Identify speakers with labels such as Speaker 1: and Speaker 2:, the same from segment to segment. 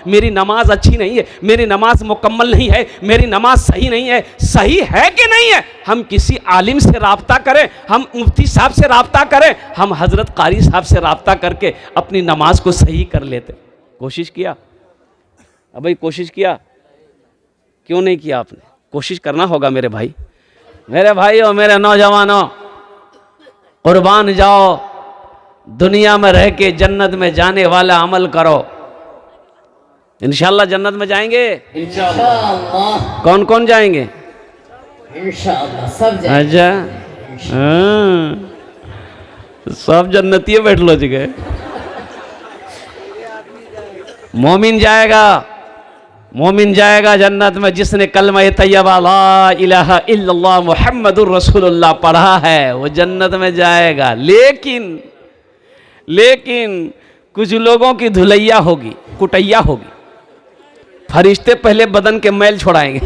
Speaker 1: मेरी नमाज अच्छी नहीं है, मेरी नमाज मुकम्मल नहीं है, मेरी नमाज सही नहीं है। सही है कि नहीं है, हम किसी आलिम से राब्ता करें, हम मुफ्ती साहब से राब्ता करें, हम हज़रत कारी साहब से राब्ता करके अपनी नमाज को सही कर लेते। कोशिश किया? अब भाई कोशिश किया? क्यों नहीं किया आपने? कोशिश करना होगा मेरे भाई, मेरे भाइयों, मेरे नौजवानों। कुर्बान जाओ, दुनिया में रह के जन्नत में जाने वाला अमल करो, इंशाअल्लाह जन्नत में जाएंगे। इंशाअल्लाह। कौन कौन जाएंगे?
Speaker 2: इंशाअल्लाह सब जाएंगे।
Speaker 1: अच्छा, हाँ, सब जन्नती बैठ लो जगह। मोमिन जाएगा, मोमिन जाएगा जन्नत में जिसने कलमा तैयबा ला इलाहा इल्लल्लाह मुहम्मदुर रसूलुल्लाह पढ़ा है, वो जन्नत में जाएगा। लेकिन कुछ लोगों की धुलैया होगी, कुटैया होगी। फरिश्ते पहले बदन के मैल छोड़ाएंगे।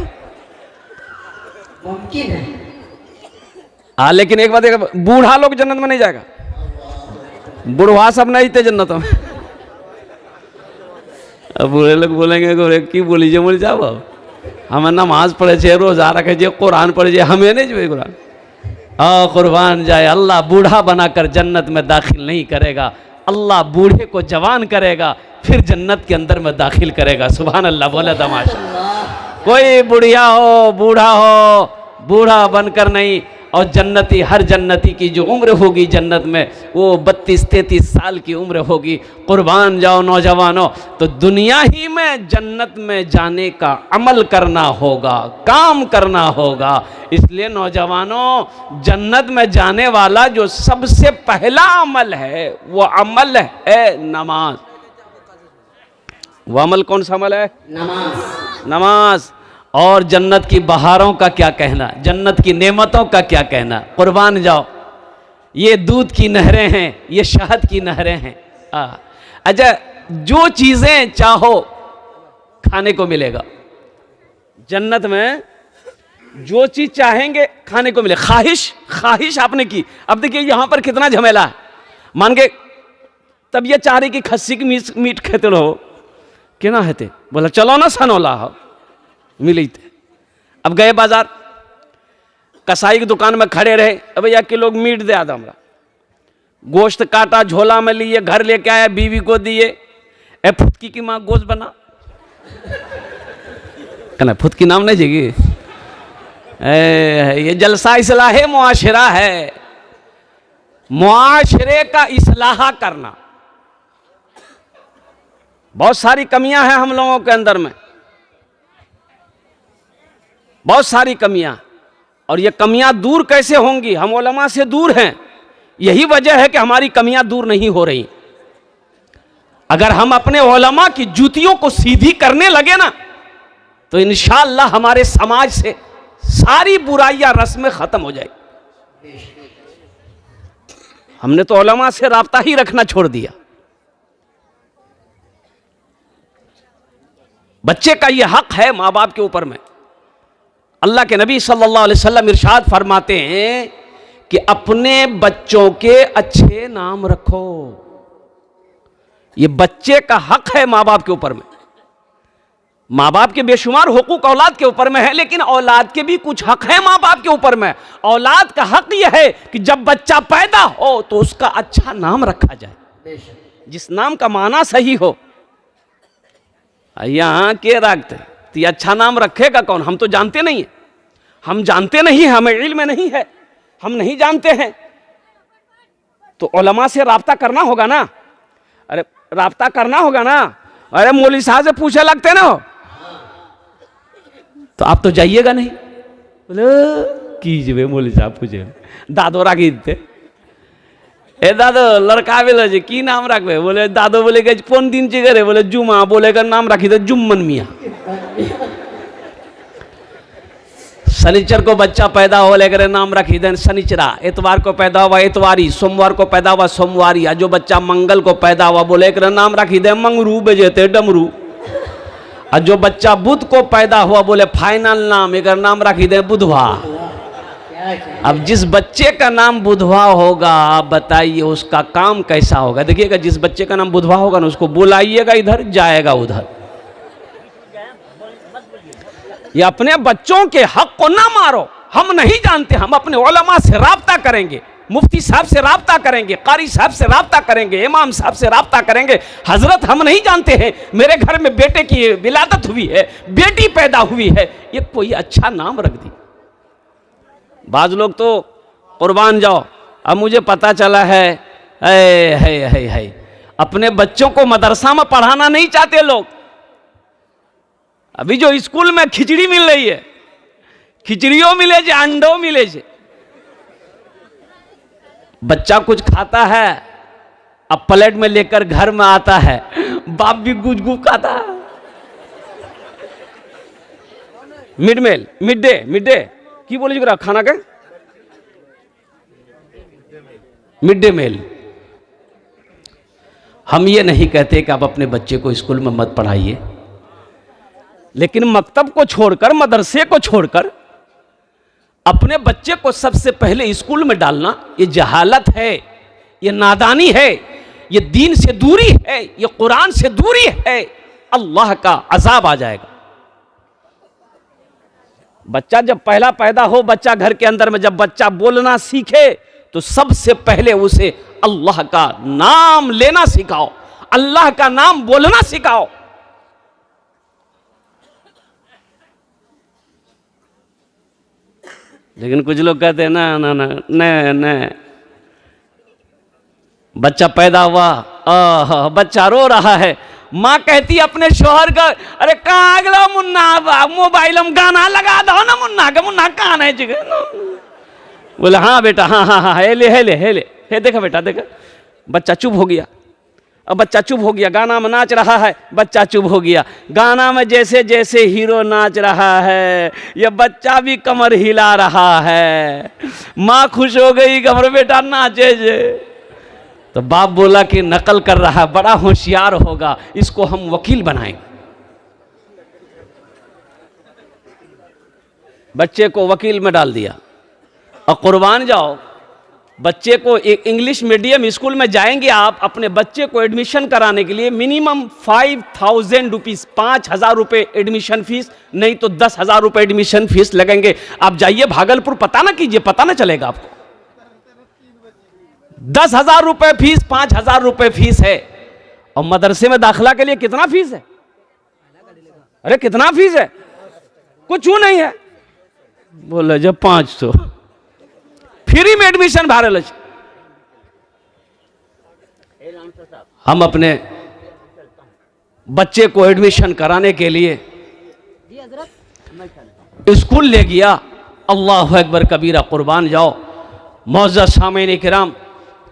Speaker 2: मुमकिन है।
Speaker 1: हाँ, लेकिन एक बात देखा, बूढ़ा लोग जन्नत में नहीं जाएगा। बुढ़वा सब नहीं थे जन्नत में। अब बूढ़े लोग बोलेंगे गोरे की बोली जे बोली जाओ, हमें नमाज पढ़े छे, रोजा रखे छे, कुरान पढ़े छे, हमें नहीं जो कुरान। कुर्बान जाए, अल्लाह बूढ़ा बनाकर जन्नत में दाखिल नहीं करेगा। अल्लाह बूढ़े को जवान करेगा, फिर जन्नत के अंदर में दाखिल करेगा। सुभान अल्लाह बोले तमाशा। कोई बुढ़िया हो, बूढ़ा हो, बूढ़ा बनकर नहीं। और जन्नती, हर जन्नती की जो उम्र होगी जन्नत में, वो 32-33 साल की उम्र होगी। कुर्बान जाओ नौजवानों, तो दुनिया ही में जन्नत में जाने का अमल करना होगा, काम करना होगा। इसलिए नौजवानों, जन्नत में जाने वाला जो सबसे पहला अमल है, वो अमल है नमाज। वो अमल कौन सा अमल है?
Speaker 2: नमाज।
Speaker 1: नमाज। और जन्नत की बहारों का क्या कहना, जन्नत की नेमतों का क्या कहना। कुर्बान जाओ, ये दूध की नहरें हैं, ये शहद की नहरें हैं। अच्छा, जो चीज़ें चाहो खाने को मिलेगा जन्नत में, जो चीज़ चाहेंगे खाने को मिले। ख्वाहिश आपने की। अब देखिए यहाँ पर कितना झमेला है। मान के तब ये चाह रही कि खस्सी की मीट खेते रहो, केना हेते? बोला चलो ना सनोला हो, मिली थे। अब गए बाजार, कसाई की दुकान में खड़े रहे। अब भैया किलो मीट दे आदा हमरा। गोश्त काटा, झोला में लिए, घर लेके आया, बीवी को दिए। ए फुटकी की माँ गोश्त बना, कहना फुटकी नाम नहीं जेगी। ये जलसा इस्लाहे मुआशरा है, मुआशरे का इस्लाह करना। बहुत सारी कमियां हैं हम लोगों के अंदर में, बहुत सारी कमियां। और ये कमियां दूर कैसे होंगी? हम उलमा से दूर हैं, यही वजह है कि हमारी कमियां दूर नहीं हो रही। अगर हम अपने उलमा की जूतियों को सीधी करने लगे ना, तो इंशाअल्लाह हमारे समाज से सारी बुराइयां रस्में खत्म हो जाएगी। हमने तो उलमा से राब्ता ही रखना छोड़ दिया। बच्चे का यह हक है माँ बाप के ऊपर में। अल्लाह के नबी सल्लल्लाहु अलैहि वसल्लम इरशाद फरमाते हैं कि अपने बच्चों के अच्छे नाम रखो। ये बच्चे का हक है माँ बाप के ऊपर में। माँ बाप के बेशुमार हुकूक औलाद के ऊपर में है, लेकिन औलाद के भी कुछ हक है माँ बाप के ऊपर में। औलाद का हक यह है कि जब बच्चा पैदा हो तो उसका अच्छा नाम रखा जाए, जिस नाम का माना सही हो। यहाँ के रखते तो ये अच्छा नाम रखेगा कौन? हम तो जानते नहीं है, हम जानते नहीं, हमें इल्म नहीं है, हम नहीं जानते हैं। तो उलमा से राब्ता करना होगा ना। अरे राब्ता करना होगा ना। अरे मौलवी साहब से पूछे लगते ना हो, तो आप तो जाइएगा नहीं। बोले कीजिए मौलवी साहब पूछे, दादो राखी थे। ए दादो लड़का बोले जी की नाम रखबे? बोले दादो बोले गए कौन दिन ची करे? बोले जुमा। बोले का नाम रखी थे जुम्मन मियाँ। शनिचर को बच्चा पैदा हो, लेकर नाम रखी दे शनिचरा। इतवार को पैदा हुआ इतवारी, सोमवार को पैदा हुआ सोमवारी। जो बच्चा मंगल को पैदा हुआ, बोले कर नाम रखी दे मंगरू, बजेते डमरू। और जो बच्चा बुध को पैदा हुआ, बोले फाइनल नाम एक नाम रखी दे बुधवा। अब जिस बच्चे का नाम बुधवा होगा, आप बताइए उसका काम कैसा होगा? देखिएगा, जिस बच्चे का नाम बुधवा होगा ना, उसको बुलाइएगा इधर, जाएगा उधर। ये अपने बच्चों के हक को ना मारो। हम नहीं जानते, हम अपने उलमा से राब्ता करेंगे, मुफ्ती साहब से राब्ता करेंगे, कारी साहब से राब्ता करेंगे, इमाम साहब से राब्ता करेंगे। हजरत हम नहीं जानते हैं, मेरे घर में बेटे की विलादत हुई है, बेटी पैदा हुई है, ये कोई अच्छा नाम रख दी। बाज लोग तो कुर्बान जाओ, अब मुझे पता चला है अपने बच्चों को मदरसा में पढ़ाना नहीं चाहते लोग। अभी जो स्कूल में खिचड़ी मिल रही है, खिचड़ियों मिले जे, अंडों मिले जे, बच्चा कुछ खाता है, अब प्लेट में लेकर घर में आता है, बाप भी गुज गुज खाता है। मिड डे की बोली जरा खाना के मिड डे मील। हम ये नहीं कहते कि आप अपने बच्चे को स्कूल में मत पढ़ाइए, लेकिन मकतब को छोड़कर, मदरसे को छोड़कर अपने बच्चे को सबसे पहले स्कूल में डालना, ये जहालत है, ये नादानी है, ये दीन से दूरी है, ये कुरान से दूरी है। अल्लाह का अजाब आ जाएगा। बच्चा जब पहला पैदा हो, बच्चा घर के अंदर में जब बच्चा बोलना सीखे तो सबसे पहले उसे अल्लाह का नाम लेना सिखाओ, अल्लाह का नाम बोलना सिखाओ। लेकिन कुछ लोग कहते हैं ना ना ना न बच्चा पैदा हुआ, बच्चा रो रहा है, माँ कहती अपने शोहर का, अरे कहाँ अगला मुन्ना, मोबाइल में गाना लगा दो ना मुन्ना का, मुन्ना कहाँ है जगह। बोले हाँ बेटा, हाँ हे देखा बेटा, देखा बच्चा चुप हो गया। अब बच्चा चुप हो गया, गाना में नाच रहा है, बच्चा चुप हो गया। गाना में जैसे जैसे हीरो नाच रहा है, ये बच्चा भी कमर हिला रहा है। माँ खुश हो गई, कमर बेटा नाचे जे। तो बाप बोला कि नकल कर रहा है, बड़ा होशियार होगा, इसको हम वकील बनाएंगे। बच्चे को वकील में डाल दिया। और कुर्बान जाओ, बच्चे को एक इंग्लिश मीडियम स्कूल में जाएंगे आप, अपने बच्चे को एडमिशन कराने के लिए मिनिमम 5,000 रुपीज़, 5,000 रुपये एडमिशन फीस, नहीं तो 10,000 रुपये एडमिशन फीस लगेंगे। आप जाइए भागलपुर, पता ना कीजिए, पता ना चलेगा आपको। 10,000 रुपये फीस, 5,000 रुपये फीस है। और मदरसे में दाखिला के लिए कितना फीस है? अरे कितना फीस है? कुछ नहीं है। बोले जब 500 फ्री में एडमिशन भारल। हम अपने बच्चे को एडमिशन कराने के लिए स्कूल ले गया। अल्लाह अकबर कबीरा, कुर्बान जाओ। मौजूद सामीन किराम,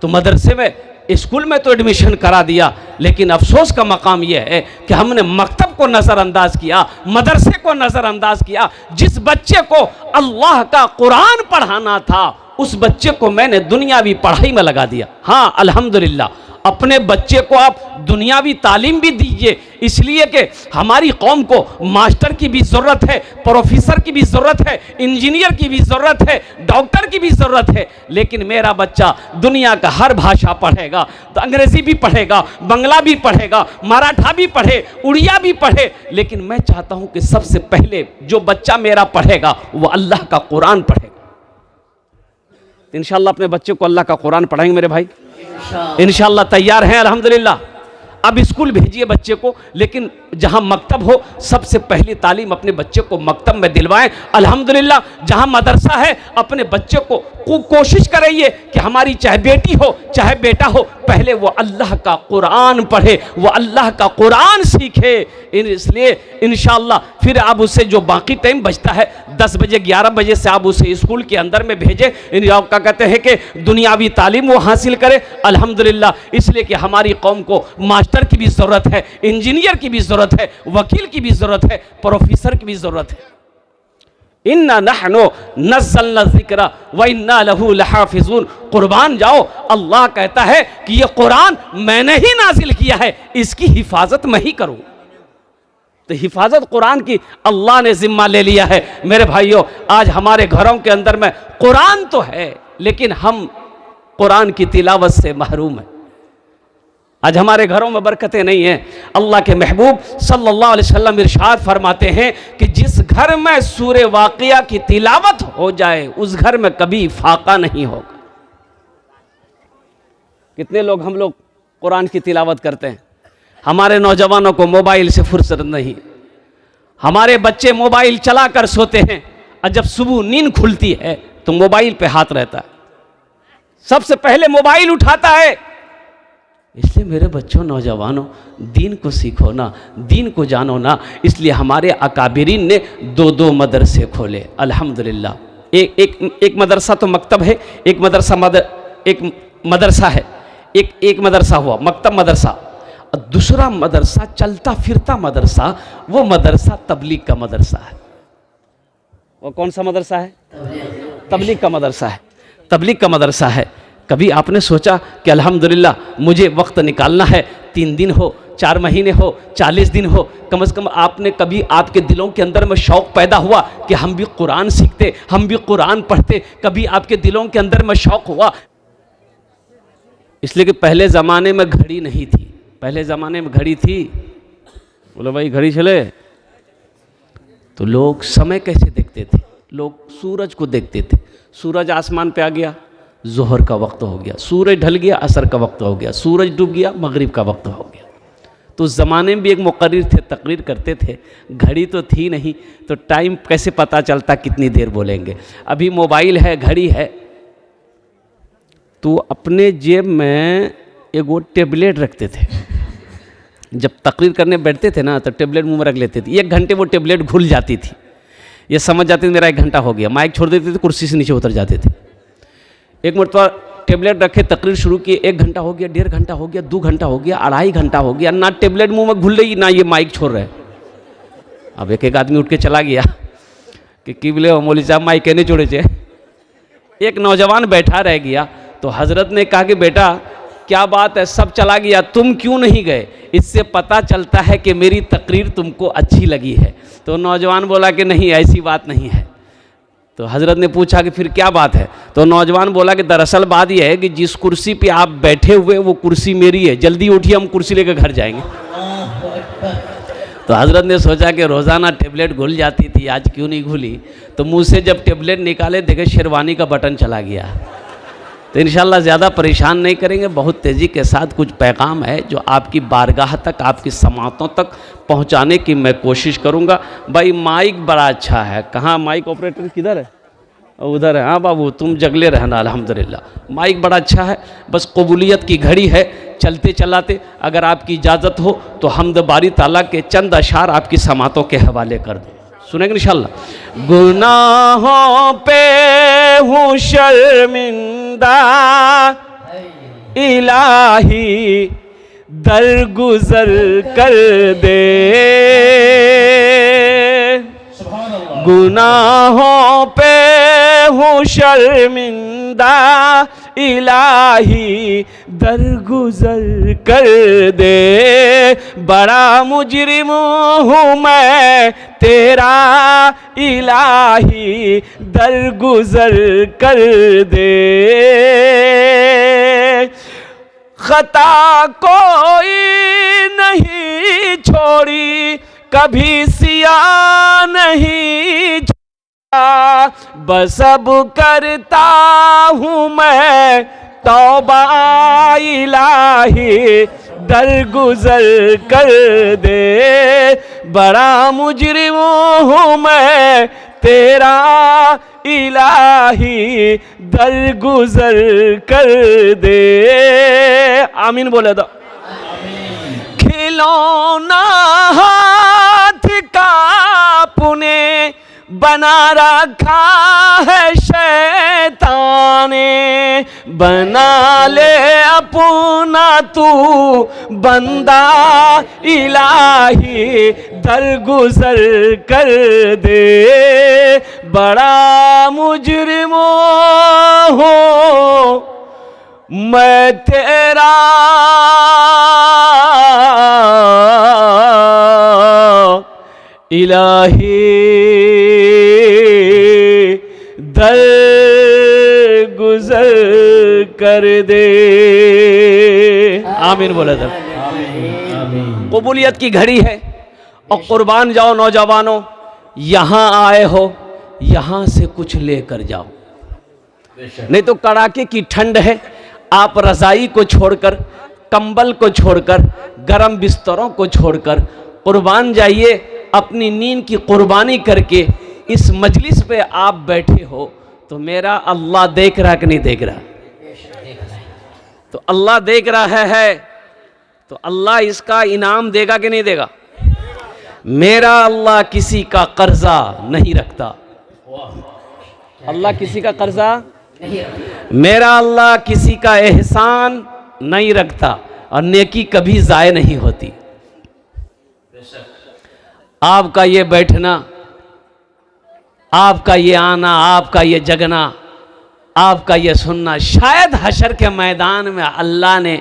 Speaker 1: तो मदरसे में, स्कूल में तो एडमिशन करा दिया, लेकिन अफसोस का मकाम यह है कि हमने मकतब को नज़रअंदाज किया, मदरसे को नज़रअंदाज किया। जिस बच्चे को अल्लाह का कुरान पढ़ाना था, उस बच्चे को मैंने दुनियावी पढ़ाई में लगा दिया। हाँ अल्हम्दुलिल्लाह, अपने बच्चे को आप दुनियावी तालीम भी दीजिए, इसलिए कि हमारी कौम को मास्टर की भी ज़रूरत है, प्रोफेसर की भी ज़रूरत है, इंजीनियर की भी ज़रूरत है, डॉक्टर की भी ज़रूरत है। लेकिन मेरा बच्चा दुनिया का हर भाषा पढ़ेगा, तो अंग्रेज़ी भी पढ़ेगा, बंगला भी पढ़ेगा, मराठा भी पढ़े, उड़िया भी पढ़े। लेकिन मैं चाहता हूँ कि सबसे पहले जो बच्चा मेरा पढ़ेगा वो अल्लाह का कुरान पढ़ेगा। इंशाअल्लाह अपने बच्चे को अल्लाह का कुरान पढ़ाएंगे मेरे भाई, इंशाअल्लाह। तैयार हैं अल्हम्दुलिल्लाह। अब स्कूल भेजिए बच्चे को, लेकिन जहां मकतब हो, सबसे पहली तालीम अपने बच्चे को मकतब में दिलवाएं। अल्हम्दुलिल्लाह, जहां मदरसा है, अपने बच्चे को कोशिश करिए कि हमारी चाहे बेटी हो चाहे बेटा हो, पहले वो अल्लाह का कुरान पढ़े, वो अल्लाह का कुरान सीखे। इसलिए इंशाअल्लाह फिर आप उसे जो बाकी टाइम बचता है, 10 बजे 11 बजे से आप उसे स्कूल के अंदर में भेजें। क्या कहते हैं कि दुनियावी तालीम वो हासिल करे। अल्हम्दुलिल्लाह, इसलिए कि हमारी कौम को मास्टर की भी ज़रूरत है, इंजीनियर की भी ज़रूरत है, वकील की भी ज़रूरत है, प्रोफेसर की भी ज़रूरत है। इन्ना नहनु नज़्ज़लना ज़िक्रा व इन्ना लहू लहाफ़िज़ून। कुर्बान जाओ, अल्लाह कहता है कि ये कुरान मैंने ही नाजिल किया है, इसकी हिफाजत मैं ही करूँ। तो हिफाजत कुरान की अल्लाह ने जिम्मा ले लिया है। मेरे भाइयों, आज हमारे घरों के अंदर में कुरान तो है, लेकिन हम कुरान की तिलावत से महरूम हैं। आज हमारे घरों में बरकतें नहीं हैं। अल्लाह के महबूब सल्लल्लाहु अलैहि वसल्लम इरशाद फरमाते हैं कि जिस घर में सूरे वाक़िया की तिलावत हो जाए उस घर में कभी फाका नहीं होगा। कितने लोग हम लोग कुरान की तिलावत करते हैं। हमारे नौजवानों को मोबाइल से फुर्सत नहीं, हमारे बच्चे मोबाइल चलाकर सोते हैं और जब सुबह नींद खुलती है तो मोबाइल पे हाथ रहता है, सबसे पहले मोबाइल उठाता है। इसलिए मेरे बच्चों, नौजवानों, दीन को सीखो ना, दीन को जानो ना। इसलिए हमारे अकाबिरीन ने दो दो मदरसे खोले, अल्हम्दुलिल्लाह। एक मदरसा तो मकतब है, एक मदरसा है, एक मदरसा हुआ मकतब मदरसा, और दूसरा मदरसा चलता फिरता मदरसा, वो मदरसा तबलीग का मदरसा है। वो कौन सा मदरसा है? तबलीग का मदरसा है। तबलीग का मदरसा है। कभी आपने सोचा कि अल्हम्दुलिल्लाह मुझे वक्त निकालना है, 3 दिन हो, 4 महीने हो, 40 दिन हो, कम से कम आपने कभी आपके दिलों के अंदर में शौक़ पैदा हुआ कि हम भी कुरान सीखते, हम भी कुरान पढ़ते? कभी आपके दिलों के अंदर में शौक़ हुआ? इसलिए कि पहले ज़माने में घड़ी नहीं थी। पहले ज़माने में घड़ी थी, बोलो भाई घड़ी चले, तो लोग समय कैसे देखते थे? लोग सूरज को देखते थे। सूरज आसमान पे आ गया, जोहर का वक्त हो गया, सूरज ढल गया, असर का वक्त हो गया, सूरज डूब गया, मगरिब का वक्त हो गया। तो उस ज़माने में भी एक मुक़र्रिर थे, तकरीर करते थे। घड़ी तो थी नहीं, तो टाइम कैसे पता चलता कितनी देर बोलेंगे? अभी मोबाइल है, घड़ी है, तो अपने जेब में एक वो टेबलेट रखते थे। जब तकरीर करने बैठते थे ना तो टेबलेट मुंह में रख लेते थे। 1 घंटे वो टेबलेट घुल जाती थी, ये समझ जाते थे मेरा 1 घंटा हो गया। माइक छोड़ देते थे, कुर्सी से नीचे उतर जाते थे। एक मरतबा टेबलेट रखे, तकरीर शुरू की, 1 घंटा हो गया, 1.5 घंटा हो गया, 2 घंटा हो गया, 2.5 घंटा हो गया, ना टेबलेट मुंह में घुल रही, ना ये माइक छोड़ रहे। अब एक आदमी उठ के चला गया कि बोले मौलवी साहब माइक कहने छोड़े चे। एक नौजवान बैठा रह गया, तो हज़रत ने कहा कि बेटा क्या बात है, सब चला गया, तुम क्यों नहीं गए? इससे पता चलता है कि मेरी तकरीर तुमको अच्छी लगी है। तो नौजवान बोला कि नहीं, ऐसी बात नहीं है। तो हज़रत ने पूछा कि फिर क्या बात है? तो नौजवान बोला कि दरअसल बात यह है कि जिस कुर्सी पे आप बैठे हुए वो कुर्सी मेरी है, जल्दी उठिए, हम कुर्सी लेकर घर जाएंगे। तो हज़रत ने सोचा कि रोज़ाना टेबलेट घुल जाती थी, आज क्यों नहीं घुली? तो मुँह से जब टेबलेट निकाले, देखे शेरवानी का बटन चला गया। तो इंशाल्लाह ज़्यादा परेशान नहीं करेंगे, बहुत तेज़ी के साथ कुछ पैगाम है जो आपकी बारगाह तक, आपकी समातों तक पहुंचाने की मैं कोशिश करूंगा। भाई माइक बड़ा अच्छा है, कहाँ माइक ऑपरेटर किधर है? उधर है। हाँ बाबू, तुम जगले रहना, अल्हम्दुलिल्लाह माइक बड़ा अच्छा है। बस कबूलियत की घड़ी है, चलते चलाते अगर आपकी इजाज़त हो तो हमद बारी ताला के चंद अशार आपकी समातों के हवाले कर दूँ, सुनेंगे इंशाल्लाह। गुनाहों पे हूँ शर्मिंदा, इलाही दरगुजर कर दे। गुनाहों पे हूँ शर्मिंदा, इलाही दरगुजर कर दे। बड़ा मुजरिम हूँ मैं तेरा, इलाही दरगुजर कर दे। खता कोई नहीं छोड़ी, कभी सिया नहीं छोड़ा, बस अब करता हूँ मैं तौबा, इलाही दरगुजर कर दे। बड़ा मुजरिम हूँ मैं तेरा, इलाही दरगुजर कर दे। आमीन बोले तो। खिलौना हाथ का पुने बना रखा है शैतान ने, बना ले अपना तू बंदा, इलाही दरगुजर कर दे। बड़ा मुजरिम हूँ मैं तेरा, इलाही दरगुजर कर दे। आमीन बोले तो कबूलियत की घड़ी है। और कुर्बान जाओ नौजवानों, यहाँ आए हो यहाँ से कुछ लेकर जाओ, नहीं तो कड़ाके की ठंड है। आप रजाई को छोड़कर, कंबल को छोड़कर, गरम बिस्तरों को छोड़कर कुर्बान जाइए। अपनी नींद की कुर्बानी करके इस मजलिस पे आप बैठे हो तो मेरा अल्लाह देख रहा कि नहीं देख रहा? तो अल्लाह देख रहा है तो अल्लाह इसका इनाम देगा कि नहीं देगा? मेरा अल्लाह किसी का कर्जा नहीं रखता। अल्लाह किसी का कर्जा, मेरा अल्लाह किसी का एहसान नहीं रखता और नेकी कभी ज़ाय नहीं होती। आपका ये बैठना, आपका ये आना, आपका ये जगना, आपका ये सुनना, शायद हशर के मैदान में अल्लाह ने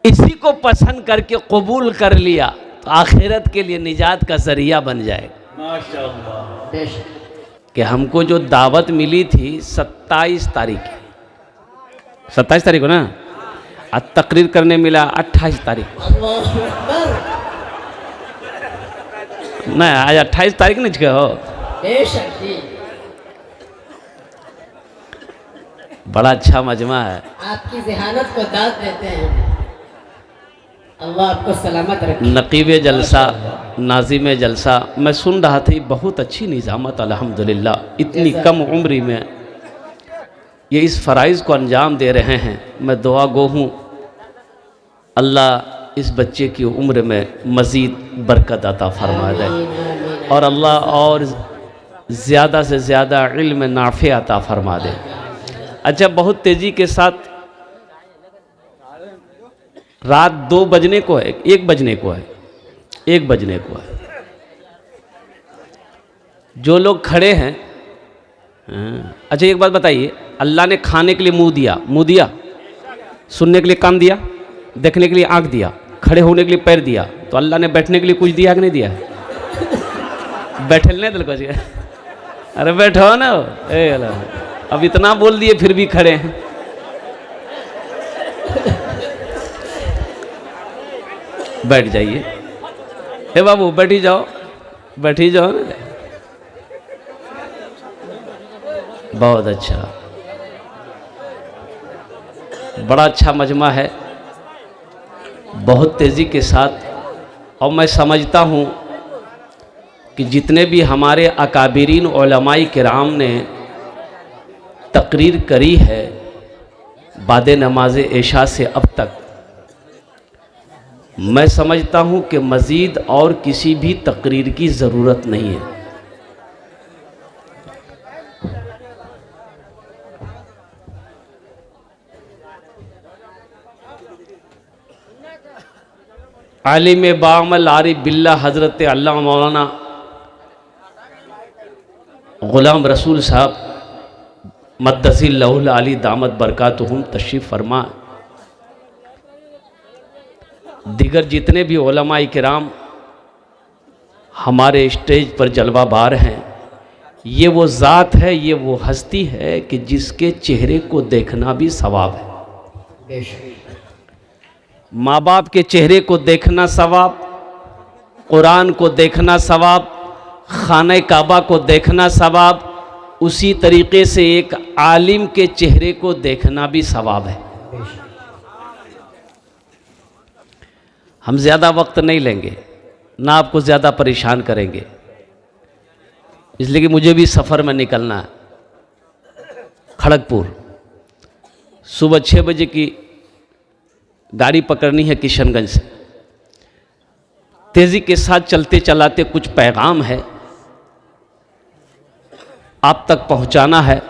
Speaker 1: इसी को पसंद करके कबूल कर लिया तो आखिरत के लिए निजात का जरिया बन जाएगा। माशाअल्लाह। कि हमको जो दावत मिली थी 27 तारीख, 27 तारीख को ना, आज तकरीर करने मिला 28 तारीख को। नहीं, आज 28 तारीख नहीं छे हो। बड़ा अच्छा मजमा है।
Speaker 2: आपकी ज़हानत को दाद देते हैं, अल्लाह आपको सलामत रखे।
Speaker 1: नकीब जलसा, नाजिम जलसा, मैं सुन रहा था, बहुत अच्छी निज़ामत अल्हम्दुलिल्लाह। इतनी कम उम्री में ये इस फ़राइज़ को अंजाम दे रहे हैं। मैं दुआ गो हूँ अल्लाह इस बच्चे की उम्र में मज़ीद बरकत अता फरमा दे और अल्लाह और ज़्यादा से ज़्यादा इल्म नाफ़े अता फरमा दे। अच्छा, बहुत तेज़ी के साथ रात 2 बजने को है, 1 बजने को है, 1 बजने को है। जो लोग खड़े हैं, अच्छा एक बात बताइए, अल्लाह ने खाने के लिए मुंह दिया, सुनने के लिए कान दिया, देखने के लिए आंख दिया, खड़े होने के लिए पैर दिया, तो अल्लाह ने बैठने के लिए कुछ दिया कि नहीं दिया? बैठने दिल को, अरे बैठो ना। अब इतना बोल दिए फिर भी खड़े हैं। बैठ जाइए, हे बाबू बैठी जाओ, बैठी जाओ ना। बहुत अच्छा, बड़ा अच्छा मजमा है, बहुत तेज़ी के साथ। और मैं समझता हूँ कि जितने भी हमारे अकाबिरीन उलमाए किराम ने तकरीर करी है बाद नमाज इशा से अब तक, मैं समझता हूँ कि मज़ीद और किसी भी तकरीर की ज़रूरत नहीं है। आलिम बामल आरिफ बिल्ला हज़रत अल्लाह मौलाना ग़ुलाम रसूल साहब मद्दसिल्लहुल आली दामत बरकातुहुम तशरीफ़ फरमा। दिगर जितने भी उलमाए किराम हमारे स्टेज पर जलवा बार हैं, ये वो ज़ात है, ये वो हस्ती है कि जिसके चेहरे को देखना भी सवाब है। माँ बाप के चेहरे को देखना सवाब, कुरान को देखना सवाब, खाने काबा को देखना सवाब, उसी तरीक़े से एक आलिम के चेहरे को देखना भी सवाब है। हम ज़्यादा वक्त नहीं लेंगे, ना आपको ज़्यादा परेशान करेंगे, इसलिए कि मुझे भी सफ़र में निकलना है। खड़गपुर सुबह 6 बजे की गाड़ी पकड़नी है किशनगंज से। तेज़ी के साथ चलते चलाते कुछ पैगाम है आप तक पहुंचाना है।